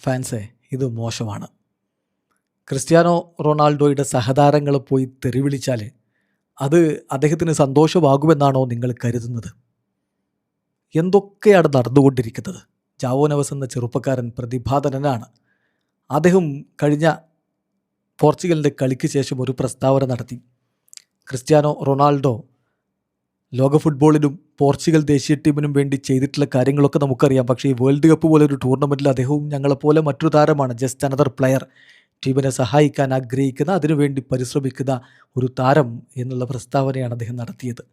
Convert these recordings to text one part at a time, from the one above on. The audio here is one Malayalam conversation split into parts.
ഫാൻസേ, ഇത് മോശമാണ്. ക്രിസ്ത്യാനോ റൊണാൾഡോയുടെ സഹതാരങ്ങൾ പോയി തെറി വിളിച്ചാൽ അത് അദ്ദേഹത്തിന് സന്തോഷമാകുമെന്നാണോ നിങ്ങൾ കരുതുന്നത്? എന്തൊക്കെയാണ് നടന്നുകൊണ്ടിരിക്കുന്നത്? ജാവോ നെവസ് എന്ന ചെറുപ്പക്കാരൻ പ്രതിഭാധനനാണ്. അദ്ദേഹം കഴിഞ്ഞ പോർച്ചുഗലിൻ്റെ കളിക്ക് ശേഷം ഒരു പ്രസ്താവന നടത്തി. ക്രിസ്ത്യാനോ റൊണാൾഡോ ലോക ഫുട്ബോളിനും പോർച്ചുഗൽ ദേശീയ ടീമിനും വേണ്ടി ചെയ്തിട്ടുള്ള കാര്യങ്ങളൊക്കെ നമുക്കറിയാം. പക്ഷേ ഈ വേൾഡ് കപ്പ് പോലെ ഒരു ടൂർണമെൻറ്റിൽ അദ്ദേഹവും ഞങ്ങളെപ്പോലെ മറ്റൊരു താരമാണ്, ജസ്റ്റ് അനദർ പ്ലെയർ, ടീമിനെ സഹായിക്കാൻ ആഗ്രഹിക്കുന്ന, അതിനുവേണ്ടി പരിശ്രമിക്കുന്ന ഒരു താരം എന്നുള്ള പ്രസ്താവനയാണ് അദ്ദേഹം നടത്തിയത്.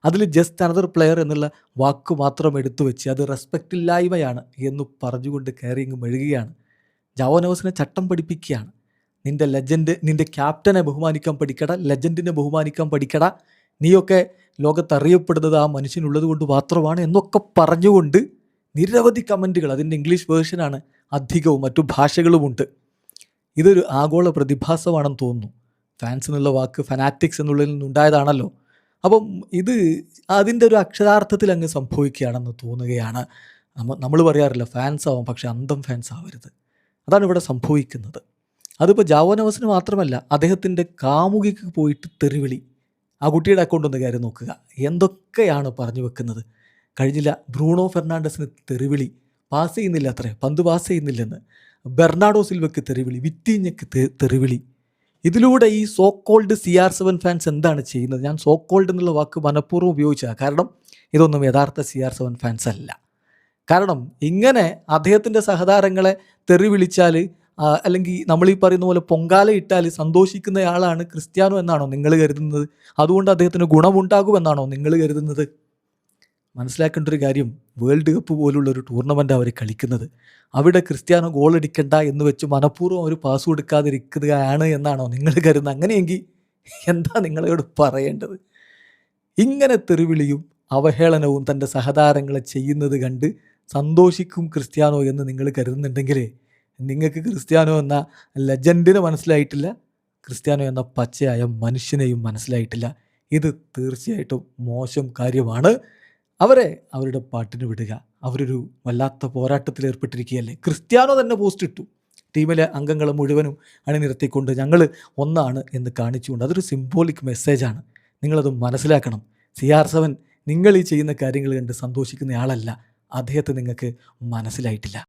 അതിൽ ജസ്റ്റ് അനദർ പ്ലെയർ എന്നുള്ള വാക്ക് മാത്രം എടുത്തു വെച്ച് അത് റെസ്പെക്റ്റ് ഇല്ലായ്മയാണ് എന്ന് പറഞ്ഞുകൊണ്ട് കയറിങ് മെഴുകുകയാണ്. ജാവോ നെവസിനെ ചട്ടം പഠിപ്പിക്കുകയാണ്. നിൻ്റെ ലെജൻഡ്, നിൻ്റെ ക്യാപ്റ്റനെ ബഹുമാനിക്കാൻ പഠിക്കട, ലെജൻഡിനെ ബഹുമാനിക്കാൻ പഠിക്കട, നീയൊക്കെ ലോകത്തറിയപ്പെടുന്നത് ആ മനുഷ്യനുള്ളത് കൊണ്ട് മാത്രമാണ് എന്നൊക്കെ പറഞ്ഞുകൊണ്ട് നിരവധി കമൻറ്റുകൾ, അതിൻ്റെ ഇംഗ്ലീഷ് വേർഷനാണ് അധികവും, മറ്റു ഭാഷകളുമുണ്ട്. ഇതൊരു ആഗോള പ്രതിഭാസമാണെന്ന് തോന്നുന്നു. ഫാൻസ് എന്നുള്ള വാക്ക് ഫനാറ്റിക്സ് എന്നുള്ളതിൽ നിന്നുണ്ടായതാണല്ലോ. അപ്പം ഇത് അതിൻ്റെ ഒരു അക്ഷരാർത്ഥത്തിൽ അങ്ങ് സംഭവിക്കുകയാണെന്ന് തോന്നുകയാണ്. നമ്മൾ പറയാറില്ല ഫാൻസ് ആവാം, പക്ഷേ അന്തം ഫാൻസ് ആവരുത്. അതാണ് ഇവിടെ സംഭവിക്കുന്നത്. അതിപ്പോൾ ജാവോ നെവസിന് മാത്രമല്ല, അദ്ദേഹത്തിൻ്റെ കാമുകിക്ക് പോയിട്ട് തെറിവിളി. ആ കുട്ടിയുടെ അക്കൗണ്ട് ഒന്ന് കയറി നോക്കുക, എന്തൊക്കെയാണ് പറഞ്ഞു വെക്കുന്നത്. കഴിഞ്ഞില്ല ബ്രൂണോ ഫെർണാണ്ടസിന് തെറിവിളി, പാസ് ചെയ്യുന്നില്ല അത്രേ, പന്ത് പാസ് ചെയ്യുന്നില്ലെന്ന്. ബെർണാഡോ സിൽവയ്ക്ക് തെറിവിളി, വിറ്റീഞ്ഞയ്ക്ക് തെറിവിളി. ഇതിലൂടെ ഈ സോ കോൾഡ് CR7 ഫാൻസ് എന്താണ് ചെയ്യുന്നത്? ഞാൻ സോ കോൾഡ് എന്നുള്ള വാക്ക് മനഃപൂർവ്വം ഉപയോഗിച്ചതാണ്. കാരണം ഇതൊന്നും യഥാർത്ഥ CR7 ഫാൻസ് അല്ല. കാരണം ഇങ്ങനെ അദ്ദേഹത്തിൻ്റെ സഹതാരങ്ങളെ തെറി വിളിച്ചാൽ, അല്ലെങ്കിൽ നമ്മൾ ഈ പറയുന്ന പോലെ പൊങ്കാല ഇട്ടാൽ സന്തോഷിക്കുന്നയാളാണ് ക്രിസ്ത്യാനോ എന്നാണോ നിങ്ങൾ കരുതുന്നത്? അതുകൊണ്ട് അദ്ദേഹത്തിന് ഗുണമുണ്ടാകുമെന്നാണോ നിങ്ങൾ കരുതുന്നത്? മനസ്സിലാക്കേണ്ട ഒരു കാര്യം, വേൾഡ് കപ്പ് പോലുള്ളൊരു ടൂർണമെൻ്റ് അവർ കളിക്കുന്നത്. അവിടെ ക്രിസ്ത്യാനോ ഗോളടിക്കണ്ട എന്ന് വെച്ച് മനഃപൂർവ്വം അവർ പാസ് കൊടുക്കാതിരിക്കുകയാണ് എന്നാണോ നിങ്ങൾ കരുതുന്നത്? അങ്ങനെയെങ്കിൽ എന്താ നിങ്ങളോട് പറയേണ്ടത്? ഇങ്ങനെ തെറിവിളിയും അവഹേളനവും തൻ്റെ സഹതാരങ്ങളെ ചെയ്യുന്നത് കണ്ട് സന്തോഷിക്കും ക്രിസ്ത്യാനോ എന്ന് നിങ്ങൾ കരുതുന്നുണ്ടെങ്കിൽ നിങ്ങൾക്ക് ക്രിസ്ത്യാനോ എന്ന ലെജൻഡിനെ മനസ്സിലായിട്ടില്ല, ക്രിസ്ത്യാനോ എന്ന പച്ചയായ മനുഷ്യനെയും മനസ്സിലായിട്ടില്ല. ഇത് തീർച്ചയായിട്ടും മോശം കാര്യമാണ്. അവരെ അവരുടെ പാട്ടിന് വിടുക. അവരൊരു വല്ലാത്ത പോരാട്ടത്തിൽ ഏർപ്പെട്ടിരിക്കുകയല്ലേ. ക്രിസ്ത്യാനോ തന്നെ പോസ്റ്റ് ഇട്ടു, ടീമിലെ അംഗങ്ങളെ മുഴുവനും അണിനിരത്തിക്കൊണ്ട് ഞങ്ങൾ ഒന്നാണ് എന്ന് കാണിച്ചുകൊണ്ട്. അതൊരു സിംബോളിക് മെസ്സേജാണ്. നിങ്ങളത് മനസ്സിലാക്കണം. CR7 നിങ്ങൾ ഈ ചെയ്യുന്ന കാര്യങ്ങൾ കണ്ട് സന്തോഷിക്കുന്ന ആളല്ല. അദ്ദേഹത്തെ നിങ്ങൾക്ക് മനസ്സിലായിട്ടില്ല.